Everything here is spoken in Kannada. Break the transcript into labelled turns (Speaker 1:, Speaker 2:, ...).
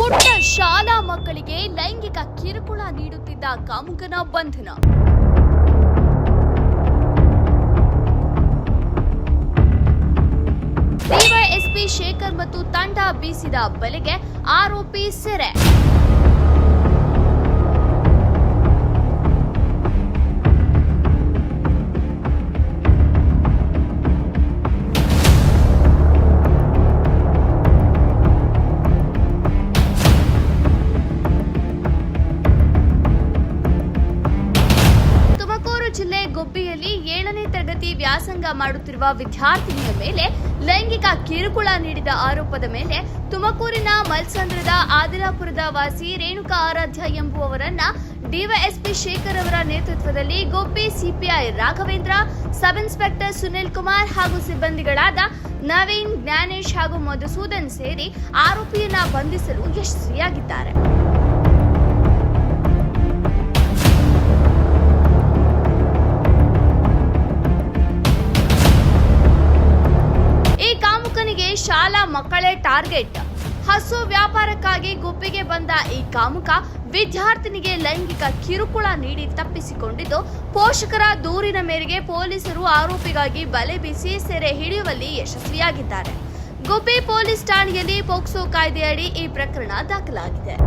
Speaker 1: ಪುಟ್ಟ ಶಾಲಾ ಮಕ್ಕಳಿಗೆ ಲೈಂಗಿಕ ಕಿರುಕುಳ ನೀಡುತ್ತಿದ್ದ ಕಾಮುಕನ ಬಂಧನ. ಡಿವೈಎಸ್ಪಿ ಶೇಖರ್ ಮತ್ತು ತಂಡ ಬೀಸಿದ ಬಲೆಗೆ ಆರೋಪಿ ಸೆರೆ. ಜಿಲ್ಲೆ ಗುಬ್ಬಿಯಲ್ಲಿ 7ನೇ ತರಗತಿ ವ್ಯಾಸಂಗ ಮಾಡುತ್ತಿರುವ ವಿದ್ಯಾರ್ಥಿನಿಯ ಮೇಲೆ ಲೈಂಗಿಕ ಕಿರುಕುಳ ನೀಡಿದ ಆರೋಪದ ಮೇಲೆ ತುಮಕೂರಿನ ಮಲ್ಸಂದ್ರದ ಆದಿಲಾಪುರದ ವಾಸಿ ರೇಣುಕಾ ಆರಾಧ್ಯ ಎಂಬುವವರನ್ನ ಡಿವೈಎಸ್ಪಿ ಶೇಖರ್ ಅವರ ನೇತೃತ್ವದಲ್ಲಿ Gubbi CPI Raghavendra, sub inspector Sunil Kumar ಹಾಗೂ ಸಿಬ್ಬಂದಿಗಳಾದ ನವೀನ್, ಜ್ಞಾನೇಶ್ ಹಾಗೂ ಮಧುಸೂದನ್ ಸೇರಿ ಆರೋಪಿಯನ್ನ ಬಂಧಿಸಲು ಯಶಸ್ವಿಯಾಗಿದ್ದಾರೆ. ಶಾಲಾ ಮಕ್ಕಳೇ ಟಾರ್ಗೆಟ್. ಹಸು ವ್ಯಾಪಾರಕ್ಕಾಗಿ ಗುಬ್ಬಿಗೆ ಬಂದ ಈ ಕಾಮುಕ ವಿದ್ಯಾರ್ಥಿನಿಗೆ ಲೈಂಗಿಕ ಕಿರುಕುಳ ನೀಡಿ ತಪ್ಪಿಸಿಕೊಂಡಿದ್ದು, ಪೋಷಕರ ದೂರಿನ ಮೇರೆಗೆ ಪೊಲೀಸರು ಆರೋಪಿಗಾಗಿ ಬಲೆ ಬೀಸಿ ಸೆರೆ ಹಿಡಿಯುವಲ್ಲಿ ಯಶಸ್ವಿಯಾಗಿದ್ದಾರೆ. ಗುಬ್ಬಿ ಪೊಲೀಸ್ ಠಾಣೆಯಲ್ಲಿ ಪೋಕ್ಸೋ ಕಾಯ್ದೆಯಡಿ ಈ ಪ್ರಕರಣ ದಾಖಲಾಗಿದೆ.